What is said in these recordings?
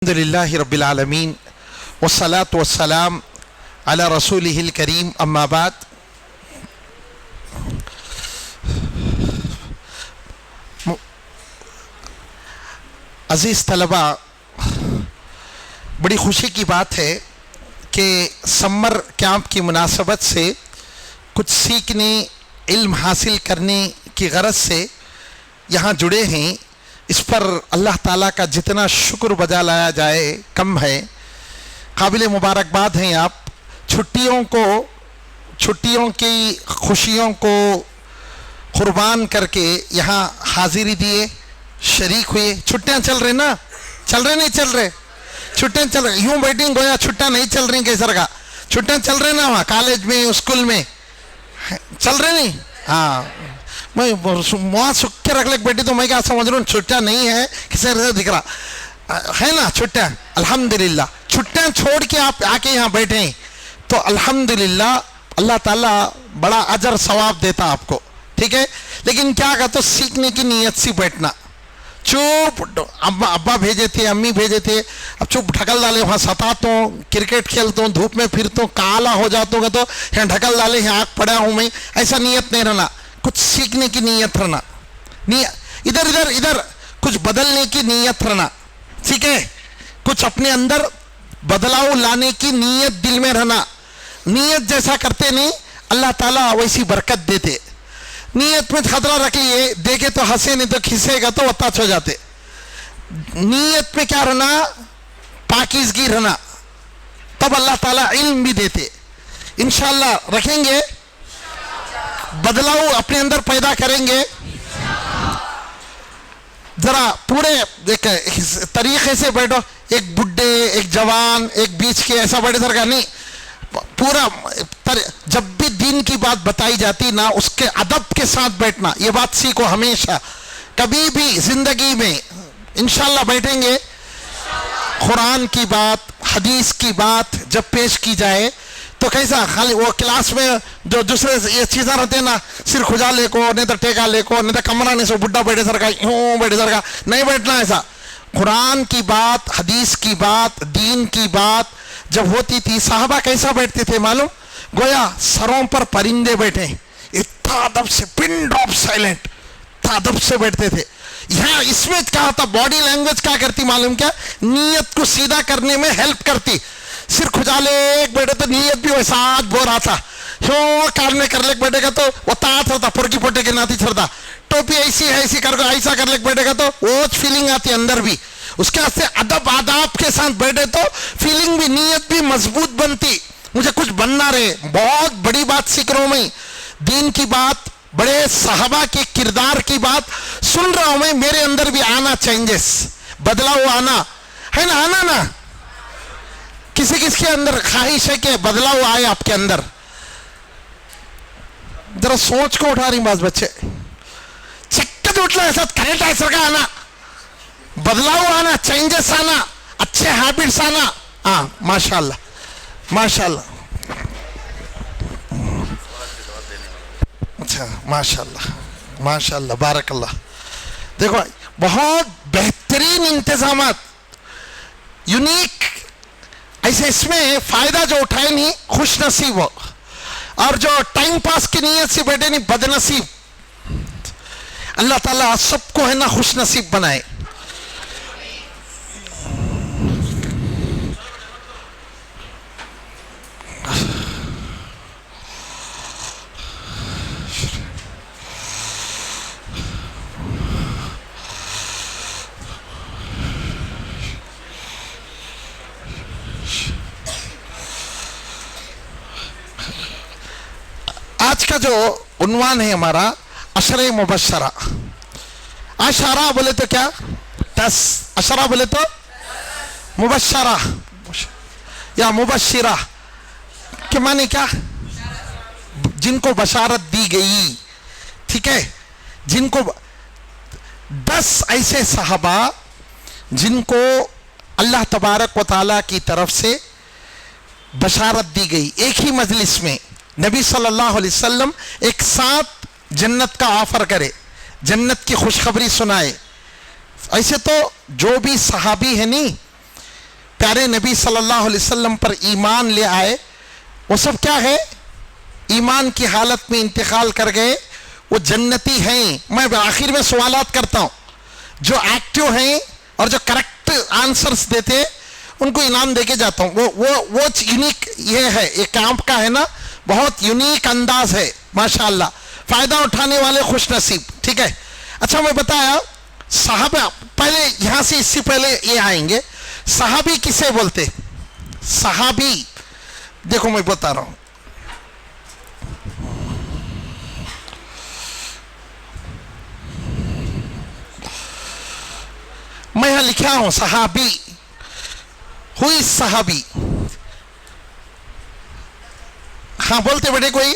अल्हम्दुलिल्लाहि रब्बिल आलमीन वस्सलातु वस्सलाम अला रसूलिहिल करीम अम्मा बाद। अज़ीज़ तलबा, बड़ी खुशी की बात है कि समर कैंप की मुनासबत से कुछ सीखने, इल्म हासिल करने की गरज से यहाँ जुड़े हैं। इस पर अल्लाह ताला का जितना शुक्र बजा लाया जाए कम है। काबिल मुबारकबाद हैं आप। छुट्टियों की खुशियों को कुर्बान करके यहाँ हाजिरी दिए, शरीक हुए। छुट्टियाँ चल रही ना, चल रहे नहीं चल रहे? छुट्टियाँ चल रही, यूँ बैटिंग गोया छुट्टियाँ नहीं चल रही कैसर का? छुट्टियाँ चल रहे ना, वहाँ कॉलेज में स्कूल में चल रहे नहीं? हाँ, मैं वहाँ सुख के रख ले बेटी, तो मैं क्या समझ रहा हूँ छुट्टियाँ नहीं है, किसे दिख रहा है ना छुट्टियाँ। अल्हम्दुलिल्लाह, छुट्टियाँ छोड़ के आप आके यहाँ बैठे हैं तो अल्हम्दुलिल्लाह, अल्लाह ताला बड़ा अजर सवाब देता आपको, ठीक है। लेकिन क्या कहते तो सीखने की नीयत से बैठना। चुप, अब्बा भेजे थे, अम्मी भेजे थे, अब चुप ढकल डाले, वहाँ सताता हूँ, क्रिकेट खेलता हूँ, धूप में फिरता हूँ, काला हो जाता हूँ तो यहाँ ढकल डाले, यहाँ आँख पड़ा हूँ मैं, ऐसा नीयत नहीं रहना। कुछ सीखने की नीयत रहना, इधर इधर इधर कुछ बदलने की नीयत रहना, ठीक है। कुछ अपने अंदर बदलाव लाने की नीयत दिल में रहना। नीयत जैसा करते नहीं, अल्लाह ताला वैसी बरकत देते। नीयत में खतरा रख लिए, देखे तो हंसे, नहीं तो खिसेगा तो वताच हो जाते। नीयत में क्या रहना? पाकीज़गी रहना, तब अल्लाह ताला इल्म भी देते। इंशाअल्लाह रखेंगे, बदलाव अपने अंदर पैदा करेंगे। जरा पूरे एक तरीके से बैठो, एक बुड्ढे, एक जवान, एक बीच के, ऐसा बैठे सर का नहीं। पूरा जब भी दीन की बात बताई जाती ना, उसके अदब के साथ बैठना, ये बात सीखो हमेशा। कभी भी जिंदगी में इंशाअल्लाह बैठेंगे, कुरान की बात, हदीस की बात जब पेश की जाए तो कैसा, खाली वो क्लास में जो दूसरे ये चीज़ें रहते हैं ना, सिर खुजा ले को, नहीं तो टेका ले को, नहीं तो कमरा नहीं, सो बुढ़ा बैठे सर का, यूँ बैठे सर का, नहीं बैठना ऐसा। कुरान की बात, हदीस की बात, दीन की बात जब होती थी, साहबा कैसा बैठते थे मालूम? गोया सरों पर परिंदे बैठे, इतना अदब से, पिन ड्रॉप साइलेंट, इतना अदब से बैठते थे। यहाँ इसमें क्या होता, बॉडी लैंग्वेज क्या करती मालूम क्या? नीयत को सीधा करने में हेल्प करती। सिर खुजाले एक बैठे तो नीयत भी वैसा आज बोर आता, क्यों कारने कर ले बैठेगा तो वो तात होता, पुरकी पोटे के नाती छड़ता, टोपी ऐसी है, ऐसी कर ऐसा कर ले बैठेगा तो वो फीलिंग आती अंदर भी। उसके से अदब आदाब के साथ बैठे तो फीलिंग भी, नीयत भी मजबूत बनती। मुझे कुछ बनना रहे, बहुत बड़ी बात सीख रहा हूं मैं, दीन की बात, बड़े साहबा के किरदार की बात सुन रहा हूं मैं। मेरे अंदर भी आना, चेंजेस, बदलाव आना है ना, आना ना। किसी किसके अंदर ख्वाहिश है कि बदलाव आए आपके अंदर? जरा सोच को उठा रही बात बच्चे, चिक्कत उठना ऐसा करेक्ट ऐसा का आना, बदलाव आना, चेंजेस आना, अच्छे हैबिट्स आना। हाँ, माशाल्लाह माशाल्लाह, अच्छा माशाल्लाह माशाल्लाह, बारकल्लाह। देखो बहुत बेहतरीन इंतजामात, यूनिक, ऐसे इसमें फायदा जो उठाए नहीं खुश नसीब हो, और जो टाइम पास की नीयत से बैठे नहीं बदनसीब। अल्लाह ताला सबको है ना खुश नसीब बनाए। आज का जो उन्वान है हमारा, अशरे मुबशरा। अशरा बोले तो क्या? 10। अशरा बोले तो मुबशरा या मुबशिरा के माने क्या? जिनको बशारत दी गई, ठीक है। जिनको 10 ऐसे साहबा जिनको अल्लाह तबारक व ताला की तरफ से बशारत दी गई, एक ही मजलिस में नबी सल्लल्लाहु अलैहि वसल्लम एक साथ जन्नत का ऑफर करे, जन्नत की खुशखबरी सुनाए। ऐसे तो जो भी सहाबी है नहीं, प्यारे नबी सल्लल्लाहु अलैहि वसल्लम पर ईमान ले आए, वो सब क्या है? ईमान की हालत में इंतकाल कर गए, वो जन्नती हैं। मैं आखिर में सवालात करता हूँ, जो एक्टिव हैं और जो करेक्ट आंसर्स देते हैं उनको इनाम देके जाता हूँ। वो यूनिक ये है, ये कैंप का है ना, बहुत यूनिक अंदाज है माशाअल्लाह, फायदा उठाने वाले खुश नसीब। ठीक है, अच्छा मैं बताया सहाबा, पहले यहां से इससे पहले ये आएंगे, सहाबी किसे बोलते? सहाबी देखो मैं बता रहा हूं, मैं यहां लिखा हूं सहाबी, हुई सहाबी। हाँ बोलते बेटे कोई?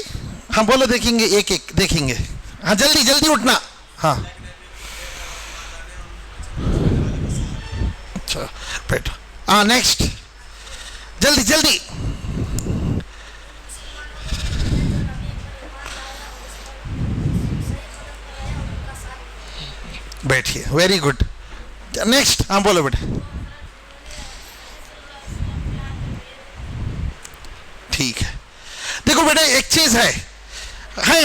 हाँ बोलो, देखेंगे एक एक देखेंगे। हाँ जल्दी जल्दी उठना। हाँ अच्छा बेटा, हाँ नेक्स्ट, जल्दी जल्दी। बैठिए, वेरी गुड, नेक्स्ट। हाँ बोलो बेटा। ठीक है, देखो बेटे एक चीज है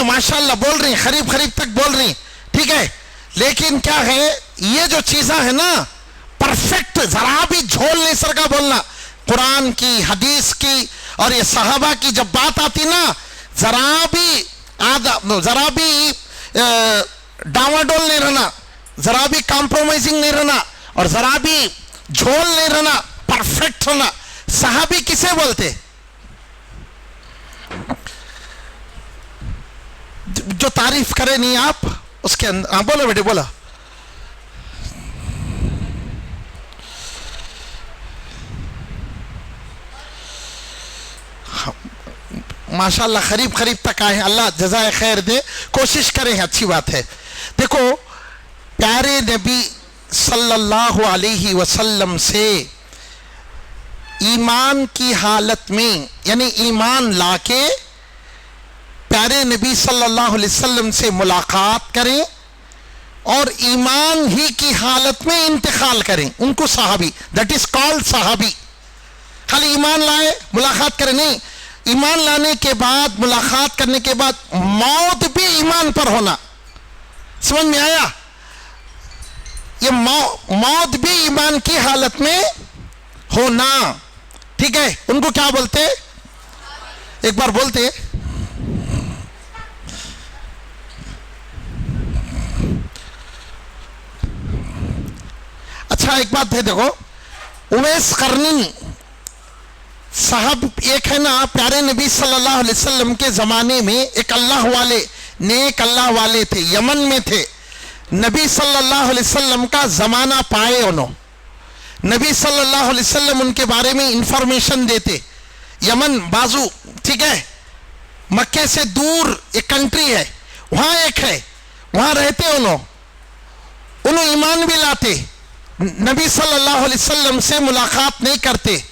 माशाल्लाह बोल रही, खरीब खरीब तक बोल रही, ठीक है, लेकिन क्या है, ये जो चीजें है ना परफेक्ट, जरा भी झोल नहीं सर का बोलना, कुरान की, हदीस की और ये सहाबा की जब बात आती ना, जरा भी डावाडोल नहीं रहना, जरा भी कॉम्प्रोमाइजिंग नहीं रहना और जरा भी झोल नहीं रहना, परफेक्ट होना। सहाबी किसे बोलते? जो तारीफ करे नहीं आप उसके अंदर। हाँ बोलो बेटे बोलो। माशाल्लाह करीब करीब तक आए, अल्लाह जज़ाए खैर दे, कोशिश करें, अच्छी बात है। देखो प्यारे नबी सल्लल्लाहु अलैहि वसल्लम से ईमान की हालत में, यानी ईमान लाके प्यारे नबी सल्लल्लाहु अलैहि वसल्लम से मुलाकात करें और ईमान ही की हालत में इंतकाल करें, उनको सहाबी, दैट इज कॉल्ड सहाबी। खाली ईमान लाए मुलाकात करें नहीं, ईमान लाने के बाद, मुलाकात करने के बाद मौत भी ईमान पर होना। समझ में आया? ये मौत भी ईमान की हालत में होना, ठीक है, उनको क्या बोलते? एक बार बोलते। अच्छा एक बात है, देखो उवैस करनी साहब एक है ना, प्यारे नबी सल्लल्लाहु अलैहि वसल्लम के ज़माने में एक अल्लाह वाले, नेक अल्लाह वाले थे, यमन में थे। नबी सल्लल्लाहु अलैहि वसल्लम का ज़माना पाए उन्होंने, नबी सल्लल्लाहु अलैहि वसल्लम उनके बारे में इंफॉर्मेशन देते। यमन बाजू, ठीक है, मक्के से दूर एक कंट्री है, वहाँ एक है, वहाँ रहते उन्होंने ईमान भी लाते, नबी सल्लल्लाहु अलैहि वसल्लम से मुलाकात नहीं करते,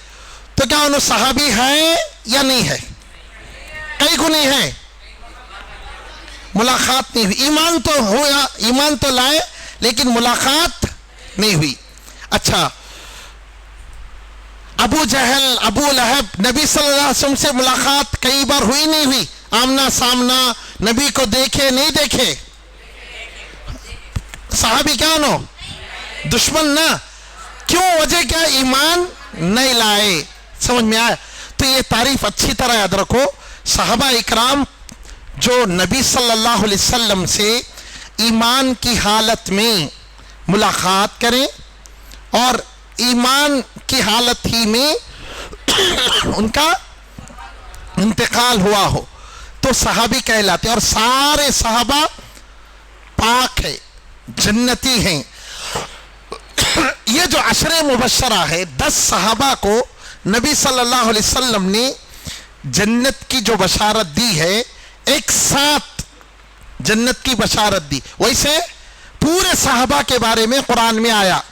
तो क्या उन्होंने सहाबी है या नहीं है? कई गुनी है, मुलाकात नहीं हुई। ईमान तो हुआ, ईमान तो लाए, लेकिन मुलाकात नहीं हुई। अच्छा, अबू जहल, अबू लहब, नबी सल्लल्लाहु अलैहि वसल्लम से मुलाकात कई बार हुई नहीं हुई? आमना सामना नबी को देखे नहीं देखे? सहाबी क्या नो? दुश्मन ना, क्यों? वजह क्या? ईमान नहीं लाए। समझ में आया? तो ये तारीफ अच्छी तरह याद रखो, सहाबा इकराम जो नबी सल्लल्लाहु अलैहि वसल्लम से ईमान की हालत में मुलाकात करें और ईमान की हालत ही में उनका इंतकाल हुआ हो, तो सहाबी कहलाते। और सारे सहाबा पाक है, जन्नती हैं। ये जो अशरे मुबशरा है, 10 सहाबा को नबी सल्लल्लाहु अलैहि वसल्लम ने जन्नत की जो बशारत दी है, एक साथ जन्नत की बशारत दी। वैसे पूरे सहाबा के बारे में कुरान में आया,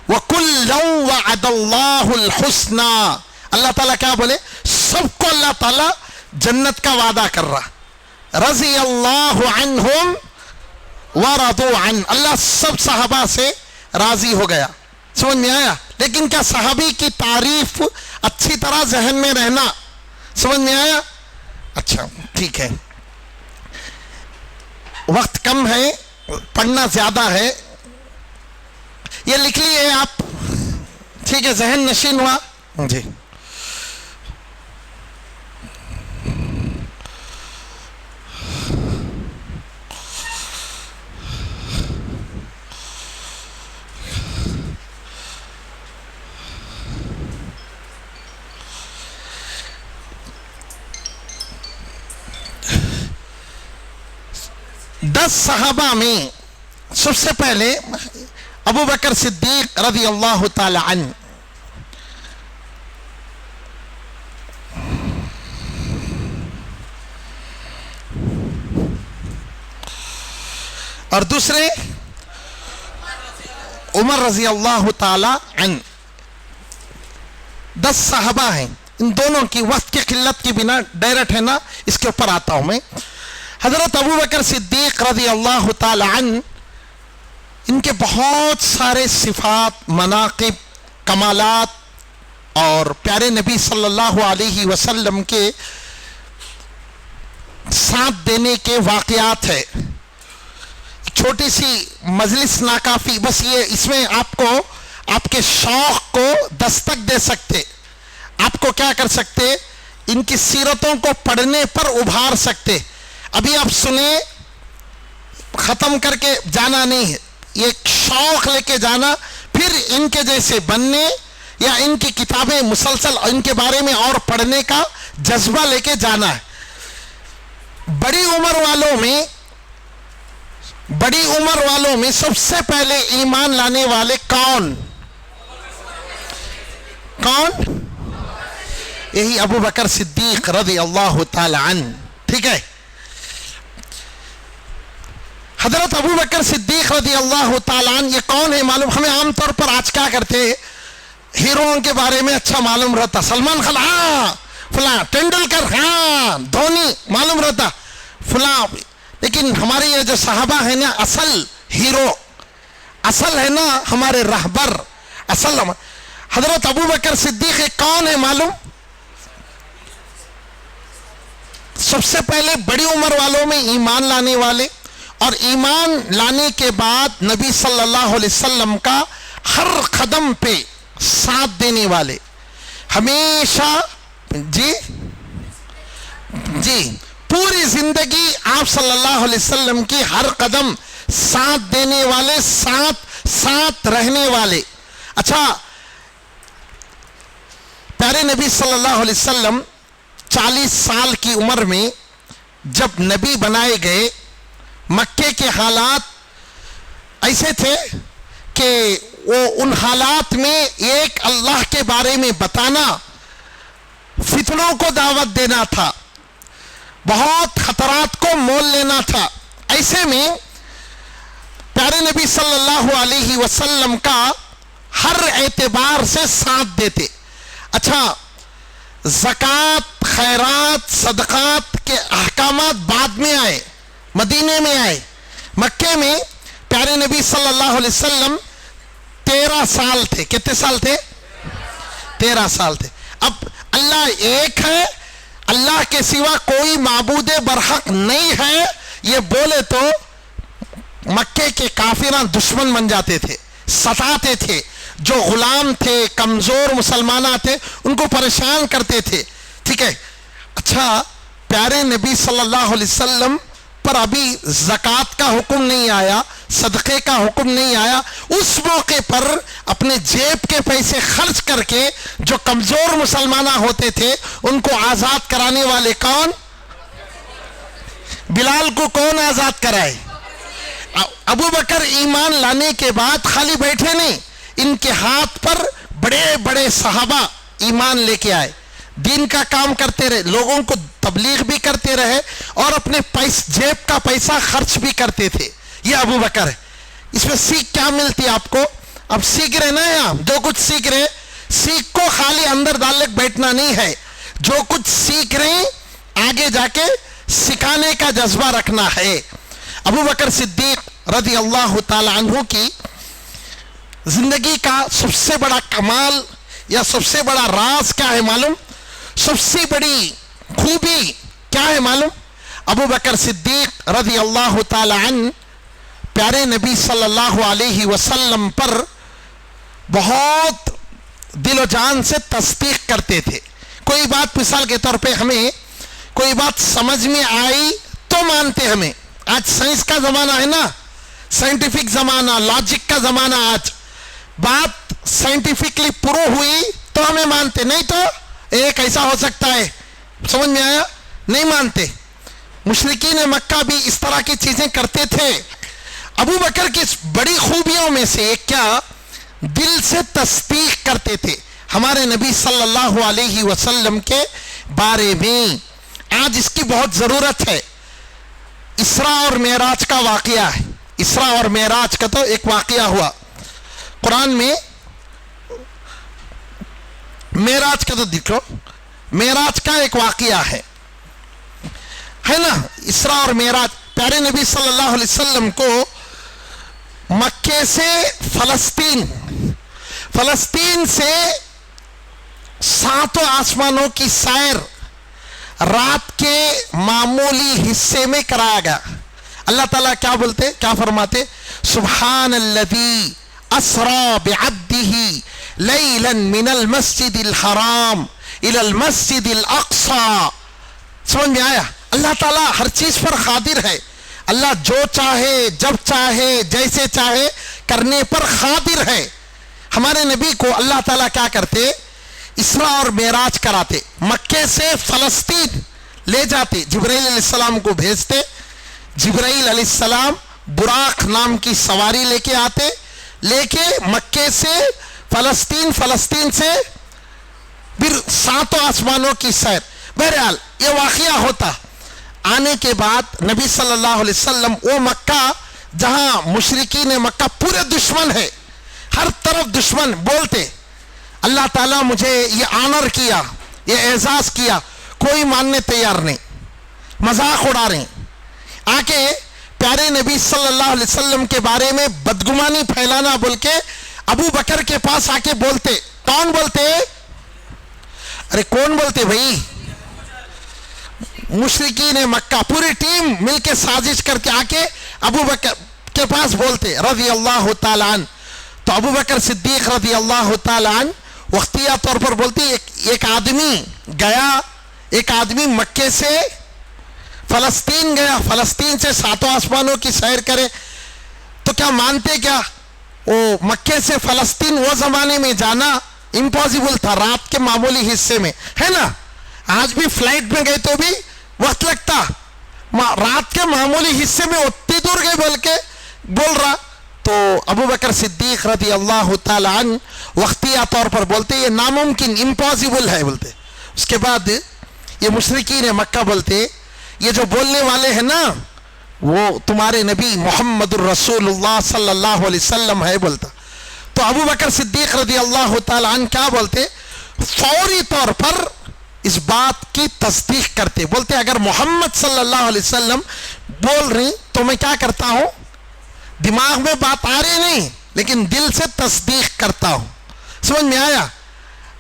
वकुल्लम वअदल्लाहुल हुस्ना। अल्लाह ताला क्या बोले? सबको अल्लाह ताला जन्नत का वादा कर रहा। रज़ियल्लाहु अन्हुम व रदू अन, अल्लाह सब सहाबा से राजी हो गया। समझ में आया? लेकिन क्या सहाबी की तारीफ अच्छी तरह जहन में रहना समझ में आया? अच्छा ठीक है, वक्त कम है, पढ़ना ज्यादा है, ये लिख लिए आप, ठीक है, जहन नशीन हुआ जी। दस सहाबा में सबसे पहले अबू बकर सिद्दीक रज़ी अल्लाह ताला अन्हु, और दूसरे उमर रज़ी अल्लाह ताला अन्हु। 10 सहाबा हैं, इन दोनों की वक्त की किल्लत की बिना डायरेक्ट है ना, इसके ऊपर आता हूं मैं। हजरत अबू बकर सिद्दीक रज़ी अल्लाह ताला अन्हु, इनके बहुत सारे सिफात, मनाकिब, कमालात और प्यारे नबी सल्लल्लाहु अलैहि वसल्लम के साथ देने के वाक़यात है। छोटी सी मजलिस नाकाफी, बस ये इसमें आपको आपके शौक को दस्तक दे सकते, आपको क्या कर सकते, इनकी सीरतों को पढ़ने पर उभार सकते। अभी आप सुने, खत्म करके जाना नहीं है, ये शौक लेके जाना, फिर इनके जैसे बनने या इनकी किताबें मुसलसल इनके बारे में और पढ़ने का जज्बा लेके जाना है। बड़ी उम्र वालों में सबसे पहले ईमान लाने वाले कौन? यही अबू बकर सिद्दीक रज़ी अल्लाह ताला अन्हु, ठीक है। हजरत अबू बकर सिद्दीक रज़ी अल्लाह ताला अन्हु ये कौन है मालूम? हमें आमतौर पर आज क्या करते हैं, हीरोओं के बारे में अच्छा मालूम रहता, सलमान खान हाँ, फला तेंदुलकर हाँ, धोनी मालूम रहता फला, लेकिन हमारे ये जो सहाबा है ना, असल हीरो, असल है ना हमारे रहबर, असल हजरत अबू बकर सिद्दीक कौन है मालूम? सबसे पहले बड़ी उम्र वालों में ईमान लाने वाले, और ईमान लाने के बाद नबी सल्लल्लाहु अलैहि वसल्लम का हर कदम पे साथ देने वाले, हमेशा जी पूरी जिंदगी आप सल्लल्लाहु अलैहि वसल्लम की हर कदम साथ देने वाले, साथ रहने वाले। अच्छा, प्यारे नबी सल्लल्लाहु अलैहि वसल्लम 40 साल की उम्र में जब नबी बनाए गए, मक्के के हालात ऐसे थे कि वो उन हालात में एक अल्लाह के बारे में बताना, फितनों को दावत देना था, बहुत खतरात को मोल लेना था। ऐसे में प्यारे नबी सल्लल्लाहु अलैहि वसल्लम का हर एतबार से साथ देते। अच्छा, ज़कात, खैरात, सदक़ात के अहकामात बाद में आए, मदीने में आए। मक्के में प्यारे नबी सल्लल्लाहु अलैहि वसल्लम 13 साल थे। कितने साल थे? 13 साल थे। अब अल्लाह एक है, अल्लाह के सिवा कोई माबूद बरहक नहीं है, ये बोले तो मक्के के काफिरान दुश्मन बन जाते थे, सताते थे, जो गुलाम थे, कमजोर मुसलमान थे, उनको परेशान करते थे, ठीक है। अच्छा, प्यारे नबी सल्लल्लाहु अलैहि वसल्लम पर अभी ज़कात का हुक्म नहीं आया, सदक़े का हुक्म नहीं आया। उस मौके पर अपने जेब के पैसे खर्च करके जो कमजोर मुसलमान होते थे उनको आजाद कराने वाले कौन? बिलाल को कौन आजाद कराए? अबू बकर ईमान लाने के बाद खाली बैठे नहीं, इनके हाथ पर बड़े बड़े सहाबा ईमान लेके आए, दीन का काम करते रहे, लोगों को तबलीग भी करते रहे और अपने जेब का पैसा खर्च भी करते थे। ये अबू बकर है। इसमें सीख क्या मिलती है आपको? अब सीख रहे ना, आप जो कुछ सीख रहे, सीख को खाली अंदर डाल के बैठना नहीं है, जो कुछ सीख रहे आगे जाके सिखाने का जज्बा रखना है। अबू बकर सिद्दीक रज़ी अल्लाह ताला अन्हु की जिंदगी का सबसे बड़ा कमाल या सबसे बड़ा राज क्या है मालूम? सबसे बड़ी खूबी क्या है मालूम? अबू बकर सिद्दीक रज़ी अल्लाह ताला अन्हु प्यारे नबी सल्लल्लाहु अलैहि वसल्लम पर बहुत दिलो जान से तस्दीक करते थे। कोई बात मिसाल के तौर पे हमें कोई बात समझ में आई तो मानते हमें। आज साइंस का जमाना है ना, साइंटिफिक जमाना, लॉजिक का जमाना। आज बात साइंटिफिकली प्रूव हुई तो हमें मानते, नहीं तो एक ऐसा हो सकता है, समझ में आया? नहीं मानते। मुशरिकीन मक्का भी इस तरह की चीजें करते थे। अबू बकर की बड़ी खूबियों में से एक क्या, दिल से तस्दीक करते थे हमारे नबी सल्लल्लाहु अलैहि वसल्लम के बारे में। आज इसकी बहुत जरूरत है। इसरा और मेराज का वाकया है। इसरा और मेराज का तो एक वाकया हुआ कुरान में। मेराज का तो देखो, मेराज का एक वाकया है ना। इसरा और मेराज, प्यारे नबी सल्लल्लाहु अलैहि वसल्लम को मक्के से फलस्तीन से सातों आसमानों की सैर रात के मामूली हिस्से में कराया गया। अल्लाह ताला क्या बोलते, क्या फरमाते? सुब्हानल्लज़ी अस्रा बिअब्दिही लैलन मिनल मस्जिदिल हराम इलल मस्जिदिल अक़सा। समझ में आया? अल्लाह ताला हर चीज पर कादिर है। अल्लाह जो चाहे, जब चाहे, जैसे चाहे करने पर कादिर है। हमारे नबी को अल्लाह ताला क्या करते? इसरा और मेराज कराते, मक्के से फलस्तीन ले जाते, जिब्राइल अलैहिस्सलाम को भेजते। जिब्राइल अलैहिस्सलाम बुराक नाम की सवारी लेके आते, लेके मक्के से फलस्तीन से फिर सातों आसमानों की सैर। बहरहाल ये वाकया होता। आने के बाद नबी सल्लल्लाहु अलैहि वसल्लम वो मक्का जहां मुशरिकीन मक्का पूरे दुश्मन है, हर तरफ दुश्मन, बोलते अल्लाह ताला मुझे ये ऑनर किया, ये एजाज किया, कोई मानने तैयार नहीं, मजाक उड़ा रहे। आके प्यारे नबी सल्लल्लाहु अलैहि वसल्लम के बारे में बदगुमानी फैलाना बोल के अबू बकर के पास आके बोलते। कौन बोलते? अरे कौन बोलते भाई? मुशरिकीन मक्का पूरी टीम मिलके साजिश करके आके अबू बकर के पास बोलते रज़ी अल्लाह ताला अन्हु। तो अबू बकर सिद्दीक रज़ी अल्लाह ताला अन्हु वक्तिया तौर पर बोलती, एक आदमी गया, एक आदमी मक्के से फलस्तीन गया, फलस्तीन से सातों आसमानों की सैर करे। तो क्या मानते क्या वो मक्के से फलस्तीन वो जमाने में जाना इम्पॉसिबल था, रात के मामूली हिस्से में, है ना? आज भी फ्लाइट में गए तो भी वक्त लगता, रात के मामूली हिस्से में उतनी दूर गए बोल के बोल रहा। तो अबू बकर सिद्दीक रज़ी अल्लाह ताला अन्हु वक्तिया तौर पर बोलते ये नामुमकिन, इम्पॉसिबल है बोलते। उसके बाद ये मुशरिकीन मक्का बोलते ये जो बोलने वाले हैं ना वो तुम्हारे नबी मोहम्मदुर रसूलुल्लाह सल्लल्लाहु अलैहि वसल्लम है बोलता। तो अबू बकर सिद्दीक रज़ी अल्लाह ताला अन्हु क्या बोलते? फौरी तौर पर इस बात की तस्दीक करते, बोलते अगर मोहम्मद सल्लल्लाहु अलैहि वसल्लम बोल रही तो मैं क्या करता हूं, दिमाग में बात आ रही नहीं लेकिन दिल से तस्दीक करता हूं। समझ में आया?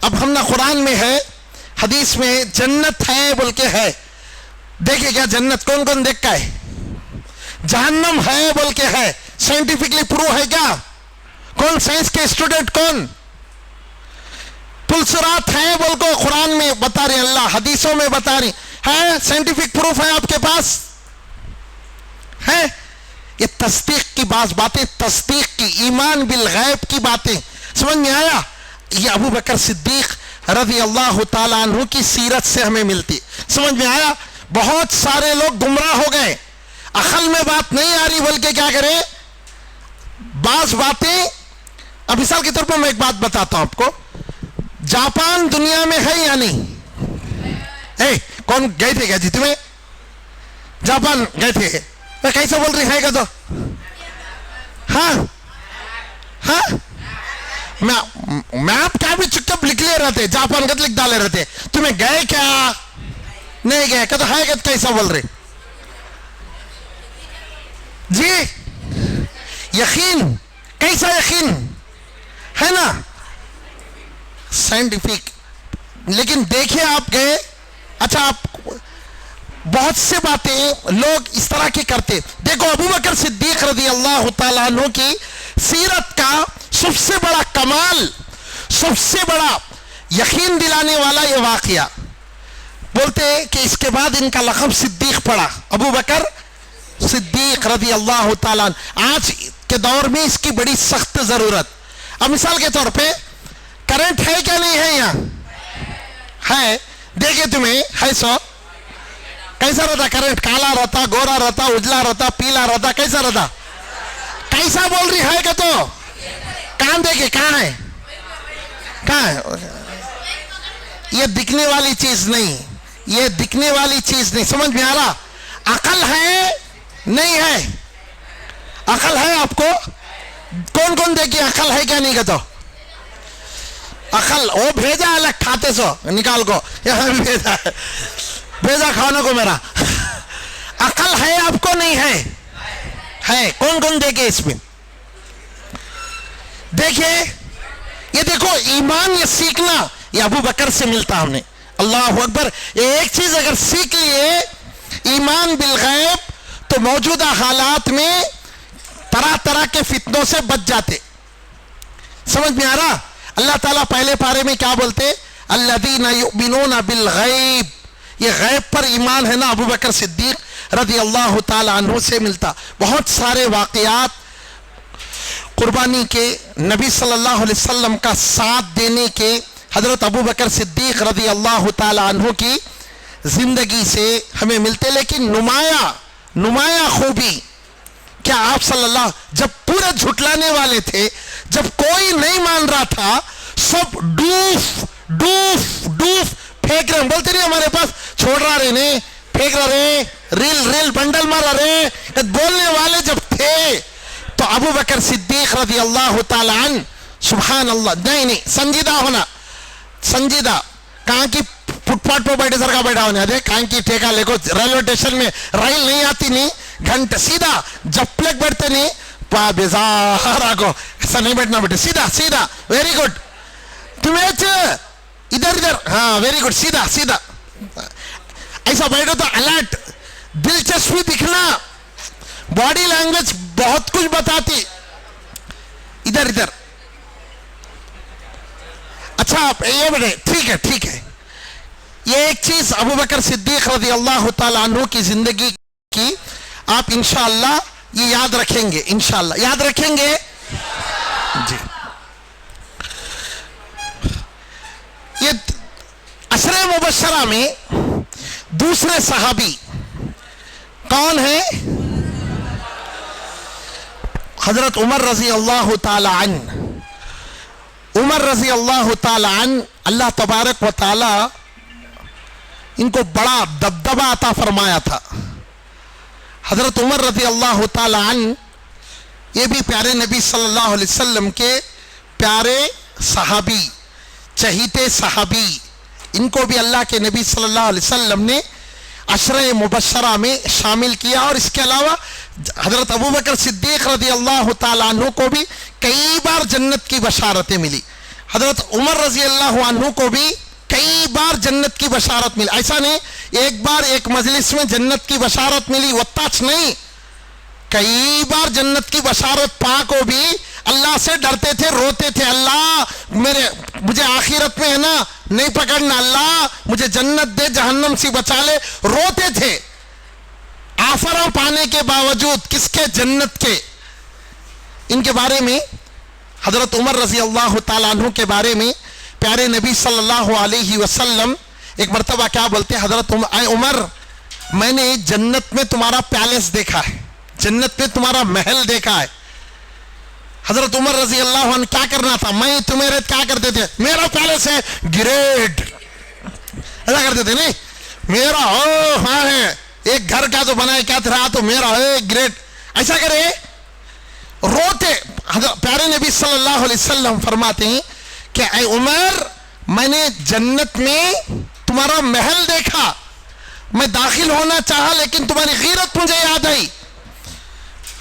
अब हम ना कुरान में है, हदीस में जन्नत है बोल के है, देखे क्या जन्नत? कौन कौन देखा है? जहन्नम है बोल के है, साइंटिफिकली प्रूव है क्या? कौन साइंस के स्टूडेंट? कौन? पुलसरात है बोल को कुरान में बता रहे, अल्लाह हदीसों में बता रही है, साइंटिफिक प्रूफ है आपके पास? है? ये तस्दीक की बातें, तस्दीक की, ईमान बिल गैब की बातें। समझ में आया? ये अबू बकर सिद्दीक रज़ी अल्लाह ताला अन्हु की सीरत से हमें मिलती। समझ में आया? बहुत सारे लोग गुमराह हो गए, अकल में बात नहीं आ रही बोल के क्या करें, बास बातें। अब मिसाल के तौर पर मैं एक बात बताता हूं आपको, जापान दुनिया में है या नहीं? कौन गए थे क्या जी? तुम्हें जापान गए थे? मैं कैसे बोल रही है क्या? तो हाँ हाँ, मैं आप क्या भी चुपचाप लिख ले रहे थे, जापान का लिख डाले रहते। तुम्हें गए क्या? नहीं गए क्या? तो है क्या? कैसा बोल रहे जी? यकीन? कैसा यकीन? है ना, साइंटिफिक। लेकिन देखिए आप गए, अच्छा आप बहुत से बातें लोग इस तरह की करते। देखो अबू बकर सिद्दीक रज़ी अल्लाह तआला अन्हु की सीरत का सबसे बड़ा कमाल, सबसे बड़ा यकीन दिलाने वाला ये वाकया, बोलते कि इसके बाद इनका लक़ब सिद्दीक पड़ा, अबू बकर सिद्दीक रज़ी अल्लाह तआला। आज के दौर में इसकी बड़ी सख्त जरूरत। अब मिसाल के तौर पे करंट है क्या नहीं है, यहाँ है, देखे तुम्हें है सो, कैसा रहता करंट, काला रहता, गोरा रहता, उजला रहता, पीला रहता, कैसा रहता, कैसा बोल रही है क्या, तो कान देखे कहाँ है, कहाँ है, ये दिखने वाली चीज नहीं, ये दिखने वाली चीज नहीं, समझ में आ रहा, अकल है नहीं है, अकल है आपको, कौन कौन देखिए अकल है क्या नहीं कहते, अकल वो भेजा अलग खाते सो निकाल को, यहाँ भी भेजा है, भेजा खाने को मेरा, अकल है आपको नहीं है, है, कौन कौन देखे इसमें, देखिए ये देखो ईमान, ये सीखना ये अबू बकर से मिलता हमने, अल्लाह अकबर। ये एक चीज अगर सीख लिए ईमान बिल गैब, तो मौजूदा हालात में तरह तरह के फितनों से बच जाते। समझ में आ रहा, अल्लाह ताला पहले पारे में क्या बोलते, अल्लज़ीना युमिनूना बिल गैब, ये गैब पर ईमान है ना, अबू बकर सिद्दीक रज़ी अल्लाह ताला अन्हु से मिलता। बहुत सारे वाक़यात कुर्बानी के, नबी सल्लल्लाहु अलैहि वसल्लम का साथ देने के, हजरत अबू बकर सिद्दीक रज़ी अल्लाह ताला अन्हु की जिंदगी से हमें मिलते। लेकिन नुमाया खूबी क्या आप सल्लल्लाहु, जब पूरे झुटलाने वाले थे, जब कोई नहीं मान रहा था, सब डूफ डूफ डूफ फेंक रहे, बोलते नहीं हमारे पास छोड़ रहा रे ने, फेंक रहे, रील बंडल मार रहे, बोलने वाले जब थे, तो अबू बकर सिद्दीक रज़ी अल्लाह ताला अन्हु, सुभान अल्लाह, नहीं संजीदा होना, संजीदा, कहाँ की फुटपाथ पर बैठे सर का बैठा होने, अरे कहाँ की ठेका लेको, रेलवे स्टेशन में रेल नहीं आती नहीं, घंटे सीधा जब प्लेग बैठते नहीं, बेजारा को ऐसा नहीं बैठना बेटे, सीधा सीधा, वेरी गुड, तुम्हें इधर इधर, हाँ वेरी गुड, सीधा सीधा, ऐसा बैठो तो अलर्ट, दिलचस्पी दिखना, बॉडी लैंग्वेज बहुत कुछ बताती, इधर इधर, अच्छा आप ये बेटे ठीक है, ये एक चीज अबू बकर सिद्दीक रज़ी अल्लाह ताला अन्हु की जिंदगी की आप इंशाअल्लाह ये याद रखेंगे, इंशाअल्लाह याद रखेंगे जी। ये अशरे मुबश्शरा में दूसरे सहाबी कौन है, हजरत उमर रज़ी अल्लाह ताला अन्हु, उमर रज़ी अल्लाह ताला अन्हु, अल्लाह तबारक व ताला इनको बड़ा दबदबा अता फरमाया था। हजरत उमर रज़ी अल्लाह ताला अन्हु ये भी प्यारे नबी सल्लल्लाहु अलैहि वसल्लम के प्यारे सहाबी, चहीते सहाबी, इनको भी अल्लाह के नबी सल्लल्लाहु अलैहि वसल्लम ने अशरे मुबश्शरा में शामिल किया। और इसके अलावा हजरत अबू बकर सिद्दीक रज़ी अल्लाह ताला अन्हु को भी कई बार जन्नत की बशारतें मिली, हजरत उमर रज़ी अल्लाह अन्हु को भी कई बार जन्नत की बशारत मिली। ऐसा नहीं एक बार एक मजलिस में जन्नत की बशारत मिली वत्ताच नहीं, कई बार जन्नत की बशारत पा को भी अल्लाह से डरते थे, रोते थे, अल्लाह मुझे आखिरत में है ना नहीं पकड़ना, अल्लाह मुझे जन्नत दे, जहन्नम से बचा ले, रोते थे। आफरा पाने के बावजूद किसके, जन्नत के। इनके बारे में हजरत उमर रज़ी अल्लाह ताला अन्हु के बारे में प्यारे नबी सल्लल्लाहु अलैहि वसल्लम एक मर्तबा क्या बोलते हैं, हजरत उमर मैंने जन्नत में तुम्हारा पैलेस देखा है, जन्नत में तुम्हारा महल देखा है। हजरत उमर रज़ी अल्लाह अन्हु क्या करना था, मैं तुम्हें क्या करते थे, मेरा पैलेस है ग्रेट, ऐसा करते थे नहीं, मेरा ओ हाँ है, एक घर का तो बनाए क्या था तो मेरा है ग्रेट, ऐसा करे, रोते। प्यारे नबी सल्लल्लाहु अलैहि वसल्लम फरमाते हैं कि ऐ उमर मैंने जन्नत में तुम्हारा महल देखा, मैं दाखिल होना चाहा लेकिन तुम्हारी गीरत मुझे याद आई।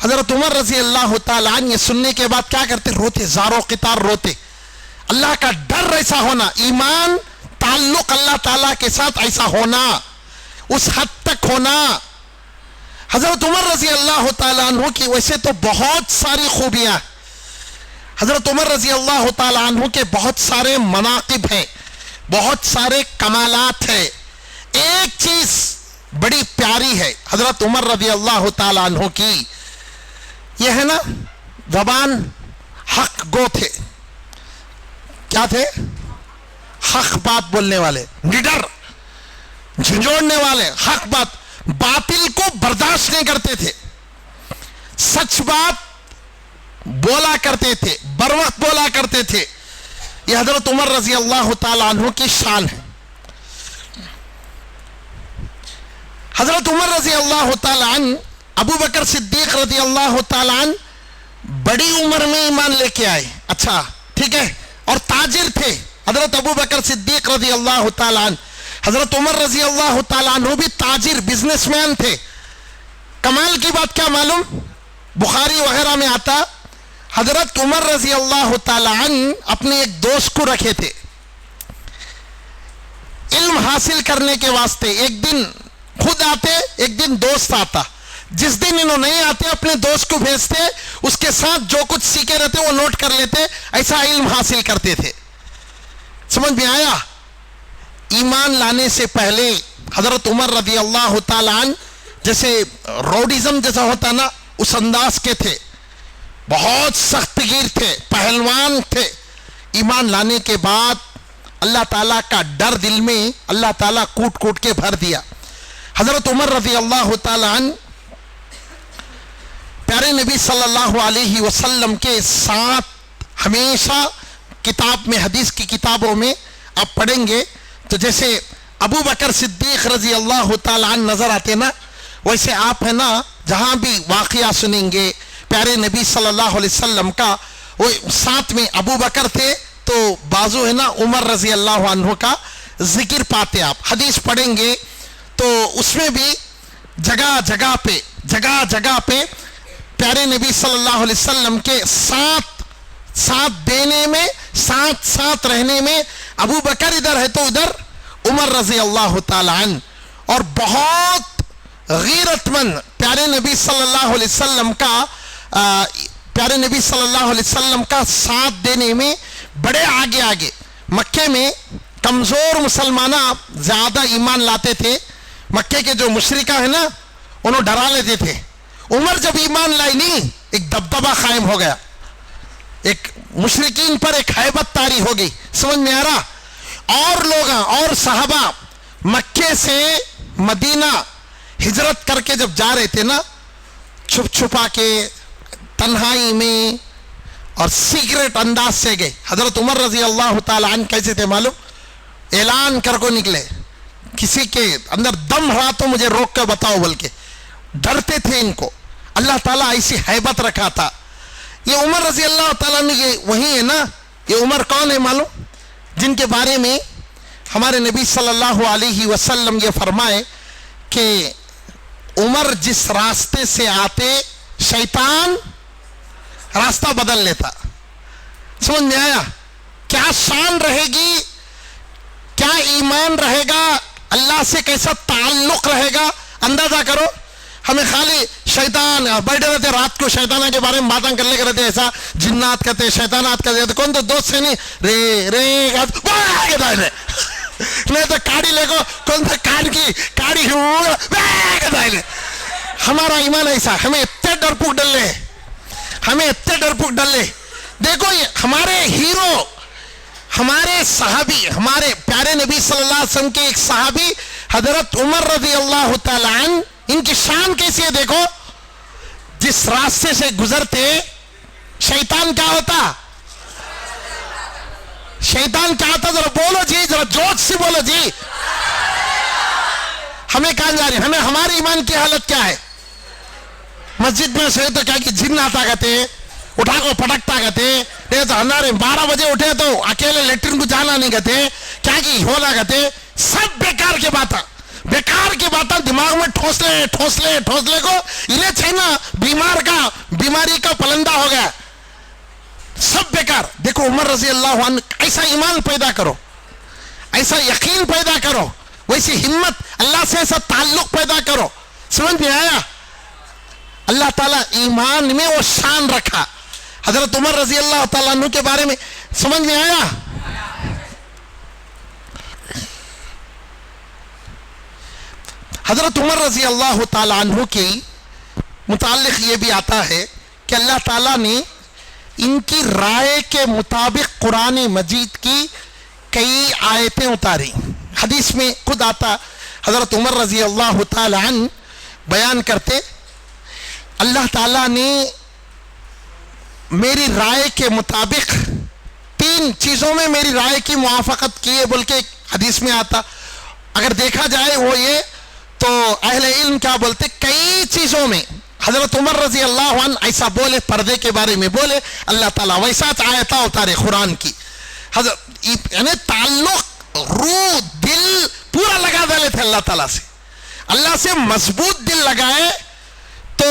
हजरत उमर रज़ी अल्लाह ताला अन्हु ये सुनने के बाद क्या करते, रोते, ज़ारो क़ितार रोते। अल्लाह का डर ऐसा होना, ईमान ताल्लुक अल्लाह ताला के साथ ऐसा होना, उस हद तक होना। हजरत उमर रजी अल्लाह ताला अन्हु की वैसे तो बहुत सारी खूबियां, हजरत उमर रजी अल्लाह ताला अन्हु के बहुत सारे मनाकिब हैं, बहुत सारे कमालात हैं। एक चीज बड़ी प्यारी है हजरत उमर रजी अल्लाह ताला अन्हु की, यह है ना जबान हक गो थे। क्या थे? हक बात बोलने वाले, निडर, झंझोड़ने वाले, हक बात, बातिल को बर्दाश्त नहीं करते थे, सच बात बोला करते थे, बर वक्त बोला करते थे। यह हजरत उमर रजी अल्लाह ताला अन्हु की शान है। हजरत उमर रजी अल्लाह ताला अन्हु, अबू बकर सिद्दीक रजी अल्लाह ताला अन्हु बड़ी उम्र में ईमान लेके आए, अच्छा ठीक है, और ताजिर थे हजरत अबू बकर सिद्दीक रजी अल्लाह ताला अन्हु। हजरत उमर रजी अल्लाह ताला अन्हु भी ताजिर, बिजनेसमैन थे। कमाल की बात क्या मालूम, बुखारी वगैरह में आता, हजरत उमर रजी अल्लाह ताला अन्हु अपने एक दोस्त को रखे थे इल्म हासिल करने के वास्ते। एक दिन खुद आते, एक दिन दोस्त आता। जिस दिन इन्होंने नहीं आते अपने दोस्त को भेजते, उसके साथ जो कुछ सीखे रहते वो नोट कर लेते, ऐसा इल्म हासिल करते थे। समझ में आया? ईमान लाने से पहले हजरत उमर रजी अल्लाह ताला अन्हु जैसे रोडिज्म जैसा होता ना, उस अंदाज के थे, बहुत सख्तगीर थे, पहलवान थे। ईमान लाने के बाद अल्लाह ताला का डर दिल में अल्लाह ताला कूट कूट के भर दिया। हजरत उमर रजी अल्लाह ताला अन्हु प्यारे नबी सल्लल्लाहु अलैहि वसल्लम के साथ हमेशा किताब में, हदीस की किताबों में आप पढ़ेंगे तो जैसे अबू बकर सिद्दीक रजी अल्लाह ताला अन्हु नजर आते ना, वैसे आप है ना जहां भी वाकया सुनेंगे प्यारे नबी सल्लल्लाहु अलैहि वसल्लम का, वो साथ में अबू बकर थे तो बाजू है ना उमर रजी अल्लाह अन्हु का जिक्र पाते। आप हदीस पढ़ेंगे तो उसमें भी जगह जगह पे प्यारे नबी सल्लल्लाहु अलैहि वसल्लम के साथ देने में, साथ रहने में, अबू बकर इधर है तो उधर उमर रजी अल्लाह ताला अन्हु, और बहुत गीरतमंद प्यारे नबी सल्लल्लाहु अलैहि वसल्लम का प्यारे नबी सल्लल्लाहु अलैहि वसल्लम का साथ देने में बड़े आगे। मक्के में कमजोर मुसलमान ज्यादा ईमान लाते थे, मक्के के जो मुशरिका है ना उन्हें डरा लेते थे। उमर जब ईमान लाई नहीं, एक दबदबा कायम हो गया, एक मुशरिकीन पर एक हैबत तारी हो गई। समझ में आ रहा? और लोग और सहाबा मक्के से मदीना हिजरत करके जब जा रहे थे ना, छुप छुपा के, तन्हाई में और सीक्रेट अंदाज से गए। हजरत उमर रजी अल्लाह ताला अन्हु कैसे थे मालूम? ऐलान करको निकले, किसी के अंदर दम रहा तो मुझे रोक कर बताओ, बल्कि डरते थे इनको, अल्लाह ताला ऐसी हैबत रखा था। ये उमर रजी अल्लाह ताला ने, ये वही है ना, ये उमर कौन है मालूम? जिनके बारे में हमारे नबी सल्लल्लाहु अलैहि वसल्लम ये फरमाए कि उमर जिस रास्ते से आते शैतान रास्ता बदल लेता। समझ में आया? क्या शान रहेगी, क्या ईमान रहेगा, अल्लाह से कैसा ताल्लुक रहेगा, अंदाजा करो। हमें खाली शैतान बैठे रहते, रात को शैताना के बारे में बातें कर लेकर रहते, ऐसा जिन्नात करते, शैतानात करते, कौन तो दोस्त से नहीं नहीं तो काड़ी लेको, कौन तो काड़ी हमारा ईमान ऐसा, हमें इतने डरपुक डले, हमें इतने डरपुक डले। देखो ये हमारे हीरो, हमारे सहाबी, हमारे प्यारे नबी सल्लल्लाहु अलैहि वसल्लम के एक सहाबी हजरत उमर रजी अल्लाह ताला अन्हु, इनकी शान कैसी है देखो। जिस रास्ते से गुजरते शैतान क्या होता, शैतान क्या होता, जरा बोलो जी, जरा जोश से बोलो जी। हमें कहां जा रहे हैं, हमें हमारे ईमान की हालत क्या है? मस्जिद में से तो क्या कि जिन्न आता कहते, उठा को पटकता कहते, नहीं तो हमारे 12 बजे उठे तो अकेले लेटरिन को जाना नहीं कहते, क्या कि होला कहते। सब बेकार के बात, बेकार की बातें दिमाग में ठोसले को इन्हें चाहिए ना, बीमारी का पलंदा हो गया। सब बेकार। देखो उमर रजी अल्लाह अन्हु, ऐसा ईमान पैदा करो, ऐसा यकीन पैदा करो, वैसी हिम्मत, अल्लाह से ऐसा ताल्लुक पैदा करो। समझ में आया? अल्लाह ताला ईमान में वो शान रखा हजरत उमर रजी अल्लाह ताला अन्हु के बारे में। समझ में आया? हजरत उमर रजी अल्लाह ताला अन्हु के मुतालिक ये भी आता है कि अल्लाह ताला ने इनकी राय के मुताबिक कुरान मजीद की कई आयतें उतारी। हदीस में खुद आता, हजरत उमर रजी अल्लाह ताला अन्हु बयान करते, अल्लाह ताला ने मेरी राय के मुताबिक 3 चीज़ों में मेरी राय की मुआफ़क़त की है बोल के हदीस में आता। अगर देखा जाए वो ये, तो अहले इल्म क्या बोलते, कई चीज़ों में हजरत उमर रजी अल्लाह अन्हु ऐसा बोले, पर्दे के बारे में बोले, अल्लाह ताला वैसा आयता उतारे कुरान की। हजरत यानी ताल्लुक रूह दिल पूरा लगा डाले थे अल्लाह ताला से। अल्लाह से मजबूत दिल लगाए तो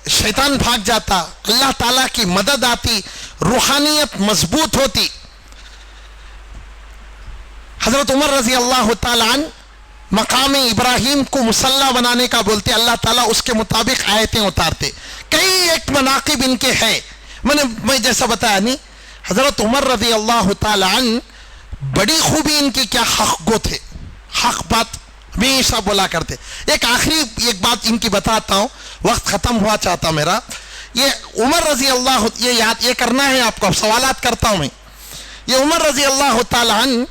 शैतान भाग जाता, अल्लाह ताला की मदद आती, रूहानियत मजबूत होती। हजरत उमर रजी अल्लाह ताला अन्हु मकाम इब्राहिम को मुसल्ला बनाने का बोलते, अल्लाह ताला उसके मुताबिक आयतें उतारते। कई एक मनाकिब इनके हैं, मैं जैसा बताया नहीं, हजरत उमर रजी अल्लाह ताला अन्हु बड़ी खूबी इनकी क्या हक गो थे, हक बात हमेशा बोला करते। एक आखिरी एक बात इनकी बताता हूँ, वक्त खत्म हुआ चाहता मेरा। ये उमर रजी अल्लाह, ये याद ये करना है आपको, सवालात करता हूँ मैं। ये उमर रजी अल्लाह ताला अन्हु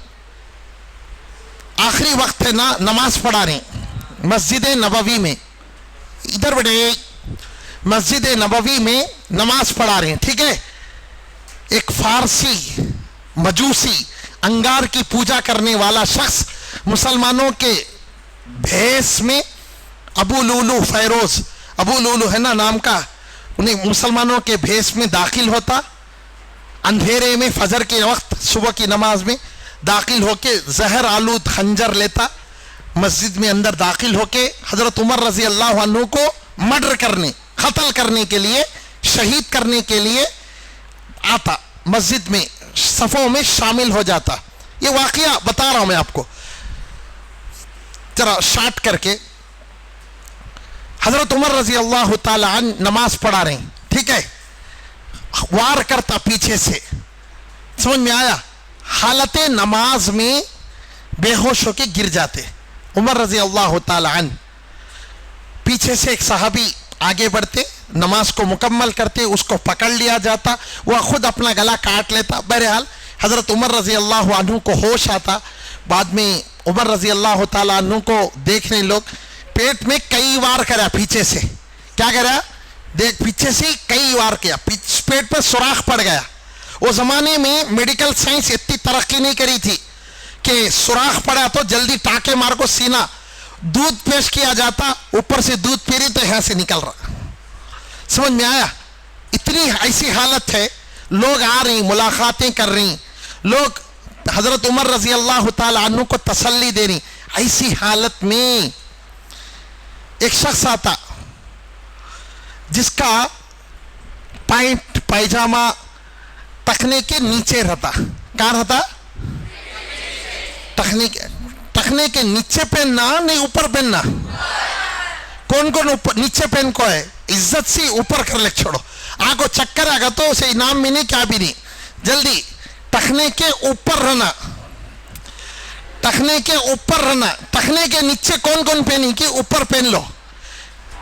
आखिरी वक्त है ना, नमाज पढ़ा रहे मस्जिद नबवी में, इधर बड़े मस्जिद नबवी में नमाज पढ़ा रहे हैं, ठीक है। एक फारसी मजूसी अंगार की पूजा करने वाला शख्स मुसलमानों के भेष में, अबू लूलू फैरोज, अबू लूलू है ना नाम का, उन्हें मुसलमानों के भेष में दाखिल होता, अंधेरे में फजर के वक्त सुबह की नमाज में दाखिल होके जहर आलूद खंजर लेता, मस्जिद में अंदर दाखिल होके हजरत उमर रजी अल्लाह अन्हु को मर्डर करने, कत्ल करने के लिए, शहीद करने के लिए आता, मस्जिद में सफ़ों में शामिल हो जाता। ये वाकया बता रहा हूं मैं आपको जरा शार्ट करके। हजरत उमर रजी अल्लाह ताला अन्हु नमाज पढ़ा रहे हैं, ठीक है, वार करता पीछे से, समझ में आया? हालत नमाज में बेहोश होके गिर जाते उमर रजी अल्लाह ताला अन्हु। पीछे से एक सहाबी आगे बढ़ते, नमाज को मुकम्मल करते, उसको पकड़ लिया जाता, वह खुद अपना गला काट लेता। बहरहाल हजरत उमर रजी अल्लाह अन्हु को होश आता। बाद में उमर रजी अल्लाह ताला अन्हु को देखने लोग, पेट में कई वार करा पीछे से, क्या करा देख, पीछे से कई वार किया, पेट पर सुराख पड़ गया। वो जमाने में मेडिकल साइंस इतनी तरक्की नहीं करी थी कि सुराख पड़ा तो जल्दी टाके मार को सीना, दूध पेश किया जाता, ऊपर से दूध पी रही तो यहां से निकल रहा। समझ में आया? इतनी ऐसी हालत है, लोग आ रही, मुलाकातें कर रही, लोग हजरत उमर रजी अल्लाह ताला अन्हु को तसल्ली दे रही। ऐसी हालत में एक शख्स आता जिसका पैंट पैजामा टखने के नीचे रहता। कहाँ रहता? टखने के नीचे पहनना, नहीं ऊपर पहनना। कौन कौन ऊपर नीचे पहन को है? इज्जत से ऊपर कर ले, छोड़ो, आगो चक्कर आगा तो उसे इनाम में नहीं, क्या भी नहीं, जल्दी टखने के ऊपर रहना, टखने के ऊपर रहना। टखने के नीचे कौन कौन पहनी कि ऊपर पहन लो।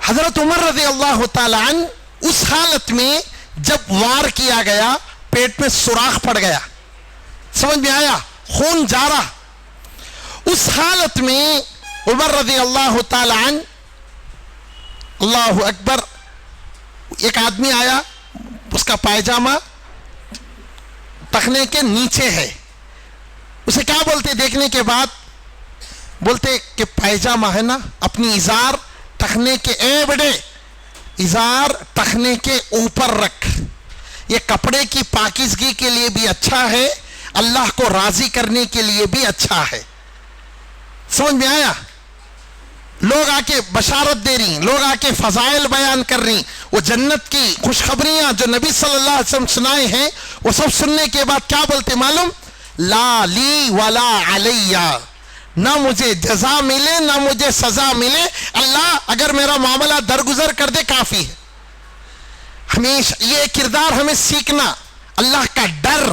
हजरत उमर रज़ी अल्लाह ताला अन्हु उस हालत में जब वार किया गया, पेट में सुराख पड़ गया, समझ में आया, खून जा रहा, उस हालत में उमर रज़ी अल्लाह ताला अन्हु, अल्लाहु अकबर, एक आदमी आया, उसका पायजामा टखने के नीचे है। उसे क्या बोलते देखने के बाद? बोलते कि पायजामा है ना, अपनी इजार टखने के, ए बड़े इजार टखने के ऊपर रख, ये कपड़े की पाकीज़गी के लिए भी अच्छा है, अल्लाह को राजी करने के लिए भी अच्छा है। समझ में आया? लोग आके बशारत दे रही, लोग आके फजाइल बयान कर रही, वो जन्नत की खुशखबरियां जो नबी सल्लल्लाहु अलैहि वसल्लम सुनाए हैं, वो सब सुनने के बाद क्या बोलते मालूम? ला ली वाला अलैया, ना मुझे जजा मिले ना मुझे सजा मिले, अल्लाह अगर मेरा मामला दरगुजर कर दे काफी है। हमेशा ये किरदार हमें सीखना, अल्लाह का डर,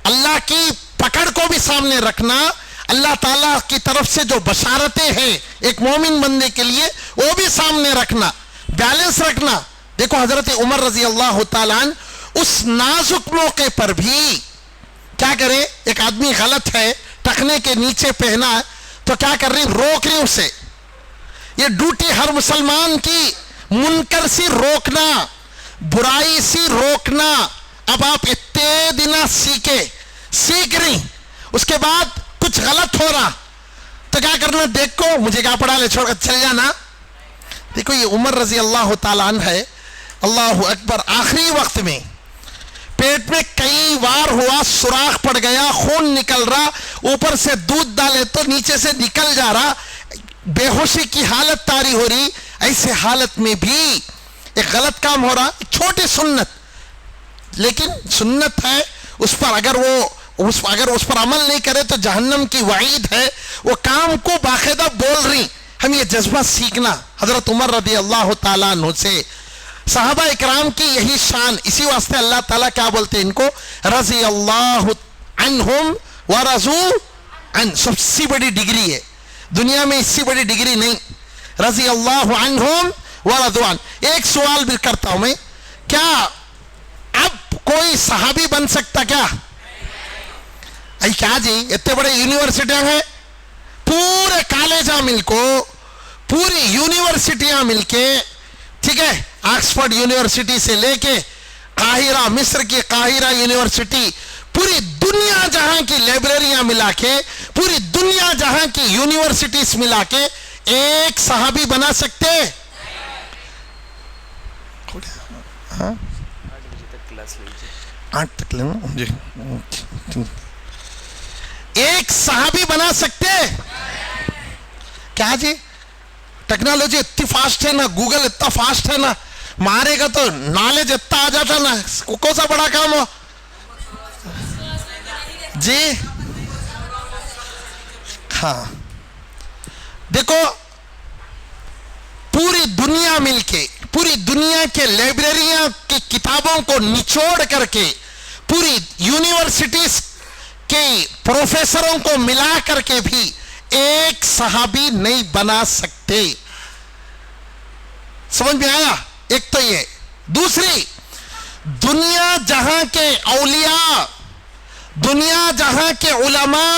अल्लाह की पकड़ को भी सामने रखना, अल्लाह ताला की तरफ से जो बशारतें हैं एक मोमिन बंदे के लिए वो भी सामने रखना, बैलेंस रखना। देखो हजरत उमर रजी अल्लाह ताला अन्हु उस नाजुक मौके पर भी क्या करे, एक आदमी गलत है, टखने के नीचे पहना है, तो क्या कर रही, रोक रही उसे। ये ड्यूटी हर मुसलमान की, मुनकर से रोकना, बुराई से रोकना। अब आप इतने दिन सीख रही, उसके बाद कुछ गलत हो रहा तो क्या करना, देखो मुझे क्या पढ़ा ले, छोड़कर चल जाना। देखो ये उमर रजी अल्लाह ताला अन्हु है, अल्लाह अकबर, आखिरी वक्त में पेट में कई बार हुआ, सुराख पड़ गया, खून निकल रहा, ऊपर से दूध डाले तो नीचे से निकल जा रहा, बेहोशी की हालत तारी हो रही। ऐसे हालत में भी एक गलत काम हो रहा, छोटी सुन्नत, लेकिन सुन्नत है, उस पर अगर उस पर अमल नहीं करे तो जहन्नम की वईद है, वो काम को बाकायदा बोल रही। हम ये जज्बा सीखना हजरत उमर रदी अल्लाह ताला अन्हु से, सहाबा इकराम की यही शान। इसी वास्ते अल्लाह ताला क्या बोलते हैं इनको, रजी अल्लाह अन्हुम व रज़ू अन। सबसे बड़ी डिग्री है दुनिया में, इससे बड़ी डिग्री नहीं, रजी अल्लाह अन्हुम व रज़ू अन। एक सवाल भी करता हूं मैं, क्या अब कोई सहाबी बन सकता क्या? अरे क्या जी, इतने बड़े यूनिवर्सिटियां हैं, पूरे कॉलेजा मिलको, पूरी यूनिवर्सिटियां मिलके, ठीक है, ऑक्सफोर्ड यूनिवर्सिटी से लेके काहिरा, मिस्र की काहिरा यूनिवर्सिटी, पूरी दुनिया जहां की लाइब्रेरियां मिला के, पूरी दुनिया जहां की यूनिवर्सिटीज मिला के एक सहाबी बना सकते? हाँ? 8 तक लेना जी, एक सहाबी बना सकते क्या जी? टेक्नोलॉजी इतनी फास्ट है ना, गूगल इतना फास्ट है ना, मारेगा तो नॉलेज इतना आ जाता ना, कौन सा बड़ा काम हो जी? हाँ, देखो पूरी दुनिया मिलके, पूरी दुनिया के लाइब्रेरियां की किताबों को निचोड़ करके, पूरी यूनिवर्सिटीज के प्रोफेसरों को मिला करके भी एक सहाबी नहीं बना सकते। समझ में आया? एक तो ये। दूसरी, दुनिया जहां के औलिया, दुनिया जहां के उलमा,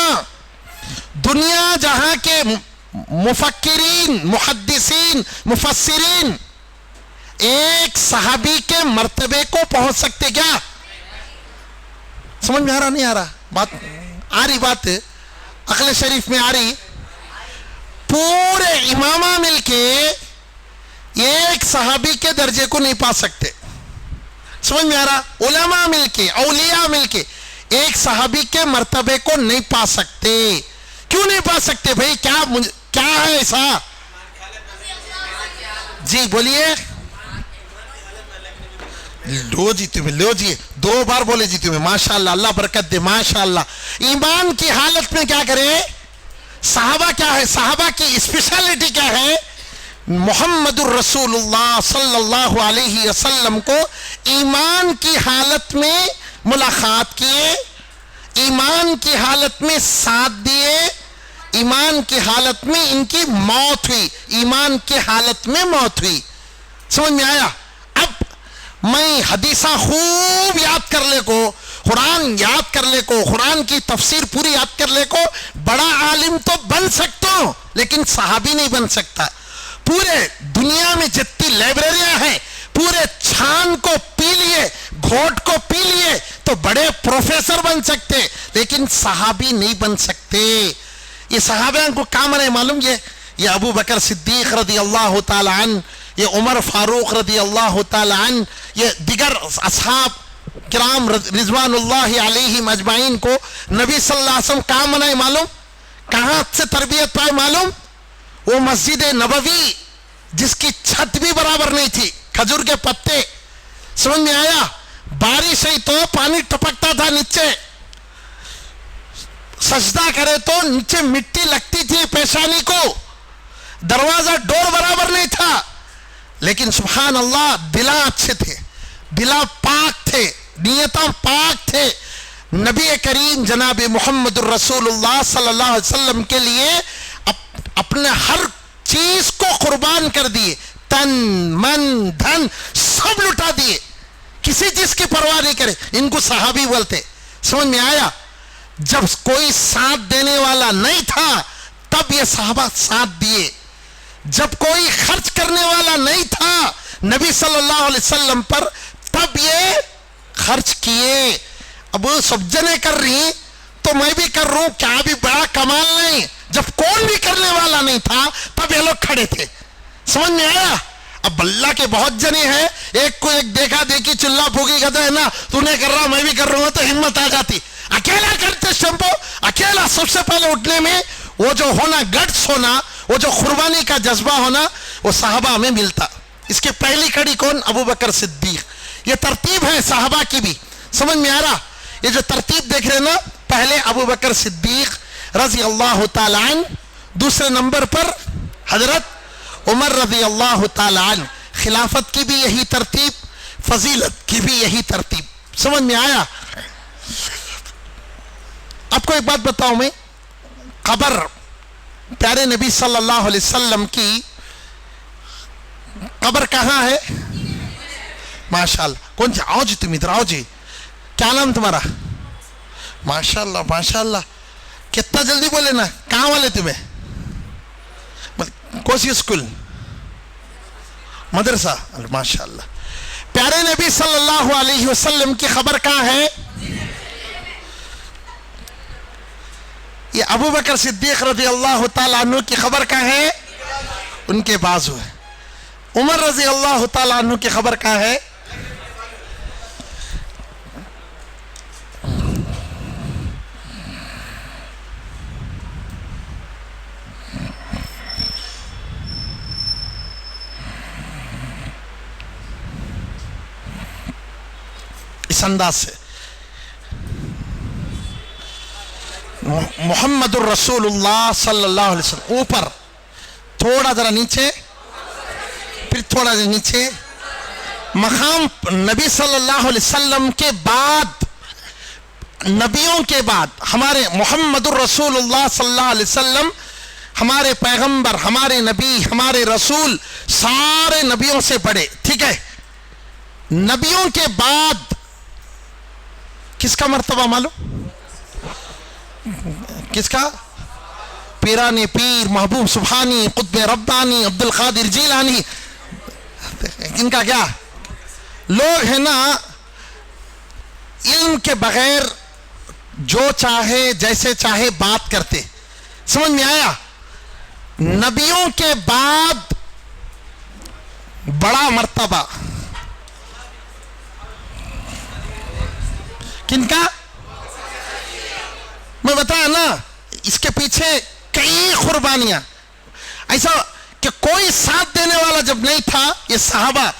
दुनिया जहां के मुफक्किरीन, मुहद्दिसीन, मुफस्सिरीन एक सहाबी के मर्तबे को पहुंच सकते क्या? समझ में आ रहा नहीं आ रहा? बात आ रही, बात अकल शरीफ में आ रही। पूरे इमामा मिलके एक सहाबी के दर्जे को नहीं पा सकते। समझ में आ रहा? उलमा मिलके, औलिया मिलके एक सहाबी के मर्तबे को नहीं पा सकते। क्यों नहीं पा सकते भाई? क्या है ऐसा? जी बोलिए। लो जी तुम्हें, लो जी, 2 बार बोले जी तुम्हें, माशाअल्लाह, अल्लाह बरकत दे, माशाअल्लाह। ईमान की हालत में क्या करें? सहाबा क्या है, सहाबा की स्पेशलिटी क्या है? मोहम्मदुर रसूलुल्लाह सल्लल्लाहु अलैहि वसल्लम को ईमान की हालत में मुलाकात किए, ईमान की हालत में साथ दिए, ईमान की हालत में इनकी मौत हुई, ईमान की हालत में मौत हुई। समझ में आया? अब मैं हदीसा खूब याद कर ले को, कुरान याद कर ले को, कुरान की तफसीर पूरी याद कर ले को, बड़ा आलिम तो बन सकता हूं लेकिन सहाबी नहीं बन सकता। पूरे दुनिया में जितनी लाइब्रेरियां हैं, पूरे छान को पी लिए, घोट को पी लिए तो बड़े प्रोफेसर बन सकते, लेकिन सहाबी नहीं बन सकते। ये सहाबा को क्या माने मालूम? ये अबू बकर सिद्दीक रदी अल्लाह ताला अन्हु, ये उमर फारूक रदी अल्लाह ताला अन्हु, ये दिगर असहाब किराम रिजवानुल्लाह अलैहिम अजमाइन को नबी सल्लल्लाहु अलैहि वसल्लम क्या मनाए मालूम? कहां से तरबियत पाए मालूम? वो मस्जिद नबवी जिसकी छत भी बराबर नहीं थी, खजूर के पत्ते, समझ में आया? बारिश हुई तो पानी टपकता था नीचे, सजदा करे तो नीचे मिट्टी लगती थी पेशानी को, दरवाजा डोर बराबर नहीं था, लेकिन सुभान अल्लाह दिला अच्छे थे, दिला पाक थे, नियता पाक थे। नबी करीम जनाब मोहम्मद रसूलुल्लाह सल्लल्लाहु अलैहि वसल्लम के लिए अपने हर चीज को कुर्बान कर दिए, तन मन धन सब लुटा दिए, किसी चीज की परवाह नहीं करे। इनको सहाबी बोलते, समझ में आया? जब कोई साथ देने वाला नहीं था तब ये सहाबा साथ दिए, जब कोई खर्च करने वाला नहीं था नबी सल्लल्लाहु अलैहि वसल्लम पर तब ये खर्च किए। अब सब जने कर रही तो मैं भी कर रहा हूं, क्या भी बड़ा कमाल नहीं। जब कौन भी करने वाला नहीं था तब ये लोग खड़े थे, समझ में आया? अब अल्लाह के बहुत जने हैं, एक को एक देखा देखी चिल्ला फूकी कहते है ना, तूने कर रहा मैं भी कर रहा हूं, तो हिम्मत आ जाती। अकेला करते शंपो, अकेला सबसे पहले उठने में वो जो होना, गट्स होना, वो जो कुर्बानी का जज्बा होना, वो साहबा में मिलता। इसकी पहली कड़ी कौन? अबू बकर सिद्दीक। ये तरतीब है साहबा की भी, समझ में आ रहा? ये जो तरतीब देख रहे ना, पहले अबू बकर सिद्दीक रजी अल्लाह ताला अन्हु, दूसरे नंबर पर हजरत उमर रजी अल्लाह ताला अन्हु। खिलाफत की भी यही तरतीब, फजीलत की भी यही तरतीब, समझ में आया? आपको एक बात बताऊं मैं, कब्र प्यारे नबी सल्लल्लाहु अलैहि वसल्लम की कब्र कहां है? माशाल्लाह। कौन सी? आओ जी, तुम इधर आओ जी। क्या नाम तुम्हारा? माशाल्लाह माशाल्लाह, कितना जल्दी बोले ना। कहां वाले तुम्हें? कौन सी स्कूल? मदरसा? माशाल्लाह। प्यारे नबी सल्लल्लाहु अलैहि वसल्लम की खबर कहां है? ये अबू बकर सिद्दीक रज़ी अल्लाह ताला अन्हु की खबर कहां है? उनके बाजू है। उमर रज़ी अल्लाह ताला अन्हु की खबर कहां है? इस अंदाज से मोहम्मदुर रसूलुल्लाह सल्लल्लाहु अलैहि वसल्लम, ऊपर थोड़ा जरा नीचे, फिर थोड़ा जरा नीचे, मकाम नबी सल्लल्लाहु अलैहि वसल्लम के बाद, नबियों के बाद हमारे मोहम्मदुर रसूलुल्लाह सल्लल्लाहु अलैहि वसल्लम, हमारे पैगंबर, हमारे नबी, हमारे रसूल सारे नबियों से बड़े, ठीक है? नबियों के बाद किसका मर्तबा मालूम? किसका? पीराने पीर, महबूब सुभानी, कुतुब रब्बानी, अब्दुल कादिर जीलानी। इनका क्या? लोग है ना, इल्म के बगैर जो चाहे जैसे चाहे बात करते, समझ में आया? नबियों के बाद बड़ा मर्तबा किनका? मैं बताया ना, इसके पीछे कई कुर्बानियां, ऐसा कि कोई साथ देने वाला जब नहीं था, ये साहबा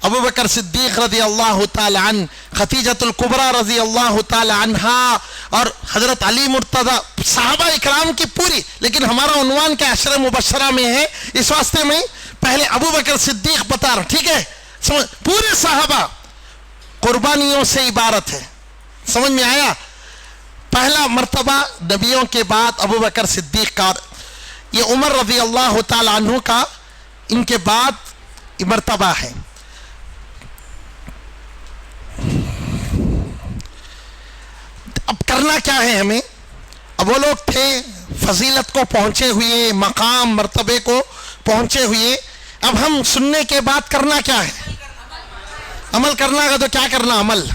अबू बकर सिद्दीक रज़ी अल्लाह ताला अन्हु, खतीजतुल कुबरा रज़ी अल्लाह ताला अन्हा और हजरत अली मुर्तजा, साहबा इकराम की पूरी। लेकिन हमारा उन्वान क्या अशर मुबशरा में है, इस वास्ते में पहले अबू बकर सिद्दीक बता रहा, ठीक है? समझ? पूरे साहबा कुर्बानियों से इबारत है, समझ में आया? पहला मर्तबा नबियों के बाद अबू बकर सिद्दीक का, ये उमर रज़ी अल्लाह ताला अन्हु का इनके बाद मर्तबा है। अब करना क्या है हमें? अब वो लोग थे फजीलत को पहुंचे हुए, मकाम मर्तबे को पहुंचे हुए, अब हम सुनने के बाद करना क्या है? अमल करना का। तो क्या करना? अमल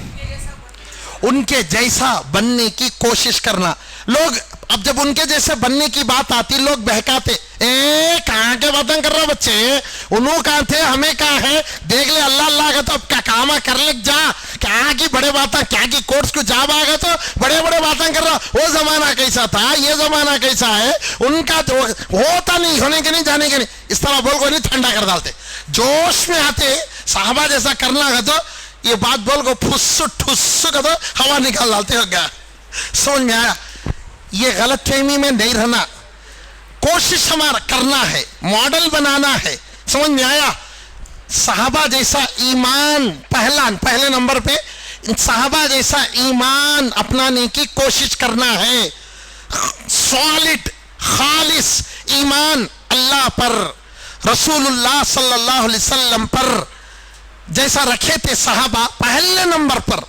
उनके जैसा बनने की कोशिश करना। लोग अब जब उनके जैसे बनने की बात आती लोग बहकाते, ए कहाँ के बातें कर रहे बच्चे, उन्हों कहाँ थे हमें कहाँ है, देख ले अल्लाह अल्लाह का तो अब क्या काम कर ले जा, कहाँ की बड़े बातें, क्या की कोर्स को जा आगे तो बड़े बड़े बातें कर रहा। वो जमाना कैसा था, ये जमाना कैसा है, उनका तो होता नहीं, होने के नहीं, जाने के नहीं, इस तरह बोल को नहीं ठंडा कर डालते, जोश में आते साहबा जैसा करना है तो ये बात बोल को फुस्सु ठुस्सु का तो हवा निकाल डालते हो गया। समझ में आया? ये गलत फहमी में नहीं रहना, कोशिश हमारा करना है, मॉडल बनाना है। समझ में आया? साहबा जैसा ईमान पहले नंबर पे साहबा जैसा ईमान अपनाने की कोशिश करना है। सॉलिड खालिस ईमान अल्लाह पर, रसूलुल्लाह सल्लल्लाहु अलैहि वसल्लम पर जैसा रखे थे साहबा पहले नंबर पर।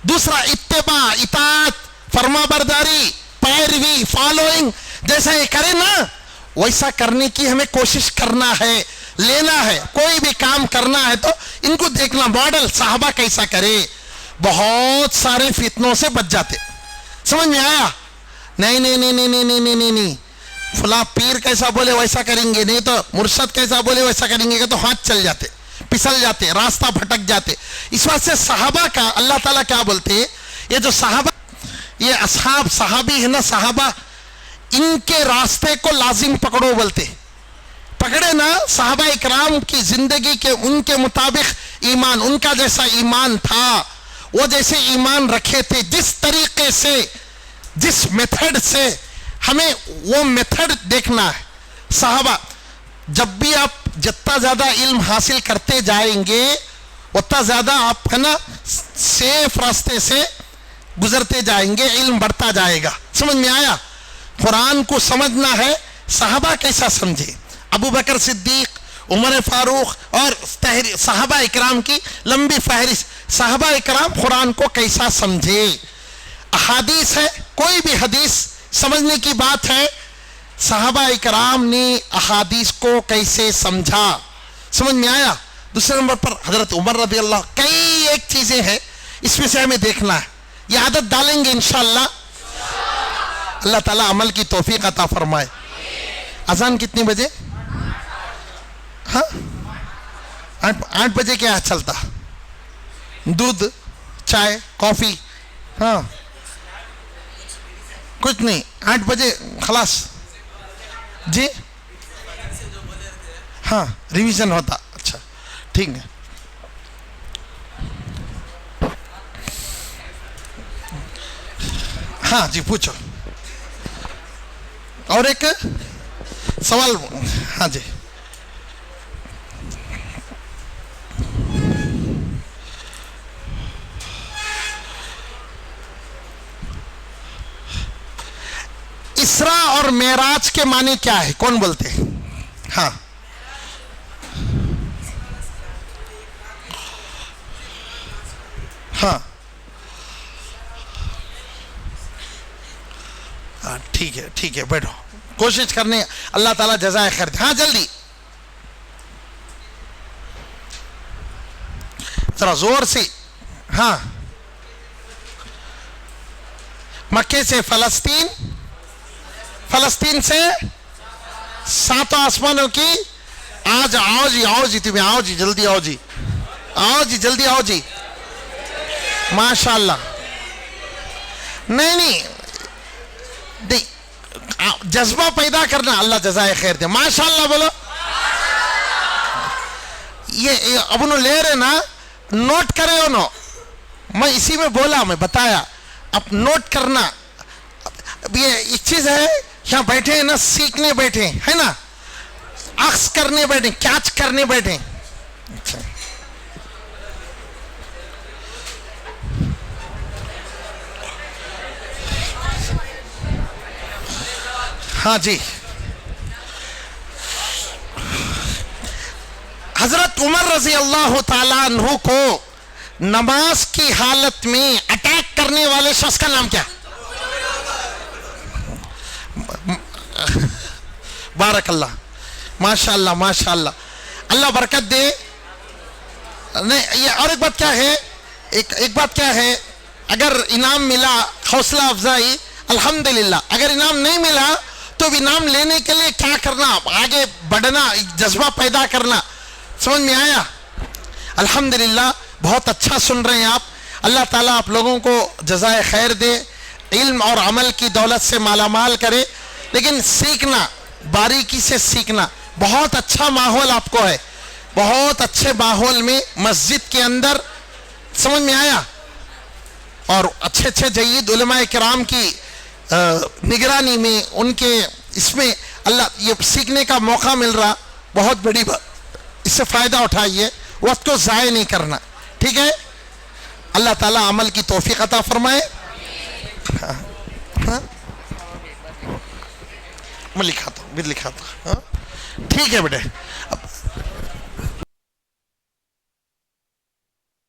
दूसरा इत्तेबा, इताअत, फरमाबरदारी, पैरवी, फॉलोइंग, जैसा ये करे ना वैसा करने की हमें कोशिश करना है, लेना है। कोई भी काम करना है तो इनको देखना, मॉडल साहबा कैसा करे, बहुत सारे फितनों से बच जाते। समझ में आया? नहीं नहीं नहीं नहीं नहीं नहीं नहीं नहीं, फला पीर कैसा बोले वैसा करेंगे, नहीं तो मुर्शद कैसा बोले वैसा करेंगे तो हाथ चल जाते, फिसल जाते, रास्ता भटक जाते। इस बात से साहबा का अल्लाह ताला क्या बोलते हैं, ये जो साहबा, ये असहाब सहाबी है ना, साहबा, इनके रास्ते को लाजिम पकड़ो बोलते। पकड़े ना साहबा इकराम की जिंदगी के उनके मुताबिक ईमान, उनका जैसा ईमान था, वो जैसे ईमान रखे थे, जिस तरीके से, जिस मेथड से, हमें वो मेथड देखना है। साहबा, जब भी आप जितना ज्यादा इल्म हासिल करते जाएंगे उतना ज्यादा आप है ना सेफ रास्ते से गुजरते जाएंगे, इल्म बढ़ता जाएगा। समझ में आया? कुरान को समझना है, साहबा कैसा समझे, अबू बकर सिद्दीक, उमर फारूक और साहबा इकराम की लंबी फहरिस्त। साहबा इकराम कुरान को कैसा समझे, अहादीस है, कोई भी हदीस समझने की बात है, साहबा इकराम ने अहादीस को कैसे समझा। समझ में आया? दूसरे नंबर पर हजरत उमर रज़ी अल्लाह, कई एक चीजें हैं इसमें से हमें देखना है, ये आदत डालेंगे इंशाअल्लाह। अल्लाह ताला अमल की तौफीक अता फरमाए। अजान कितने बजे? हाँ, 8 बजे क्या चलता? दूध, चाय, कॉफी? हाँ, कुछ नहीं, 8 बजे खलास जी। हाँ, रिवीजन होता। अच्छा, ठीक है। हाँ जी, पूछो। और एक सवाल। हाँ जी, इसरा और मेराज के माने क्या है, कौन बोलते हैं? हाँ, हाँ, हाँ, ठीक है, ठीक है, बैठो, कोशिश करने, अल्लाह ताला जज़ाए खैर। हाँ, जल्दी जरा जोर से। हाँ, मक्के से फलस्तीन, फलस्तीन से 7 आसमानों की। आज आओ जी, आओ जी, तुम्हें आओ जी, जल्दी आओ जी, आओ जी, जल्दी आओ जी, माशाल्लाह। नहीं नहीं, जज्बा पैदा करना, अल्लाह जज़ाए खैर दे। माशाल्लाह बोलो। ये अब उन्होंने ले रहे ना, नोट करे उन्होंने, मैं इसी में बोला, मैं बताया, अब नोट करना। अब ये एक चीज है, यहाँ बैठे हैं ना, सीखने बैठे है ना, अक्स करने बैठे, कैच करने बैठे। अच्छा, हाँ जी। हजरत उमर रजी अल्लाह ताला अन्हु को नमाज की हालत में अटैक करने वाले शख्स का नाम क्या? बारकल्लाह, माशाअल्लाह, माशाअल्लाह, अल्लाह बरकत दे। नहीं, ये और एक बात क्या है, एक बात क्या है, अगर इनाम मिला, हौसला अफजाई, अल्हम्दुलिल्लाह। अगर इनाम नहीं मिला तो इनाम लेने के लिए क्या करना, आगे बढ़ना, जज्बा पैदा करना। समझ में आया? अल्हम्दुलिल्लाह, बहुत अच्छा सुन रहे हैं आप। अल्लाह ताला आप लोगों को जज़ाए खैर दे, इल्म और अमल की दौलत से मालामाल करे। लेकिन सीखना, बारीकी से सीखना। बहुत अच्छा माहौल आपको है, बहुत अच्छे माहौल में मस्जिद के अंदर, समझ में आया? और अच्छे अच्छे जय्यद उलमाए किराम की निगरानी में, उनके इसमें अल्लाह ये सीखने का मौका मिल रहा, बहुत बड़ी बात। इससे फ़ायदा उठाइए, वक्त को ज़ाय नहीं करना, ठीक है? अल्लाह ताला अमल की तौफीक अता फरमाए। हाँ, हाँ? मैं लिखा था, ठीक है बेटे। अब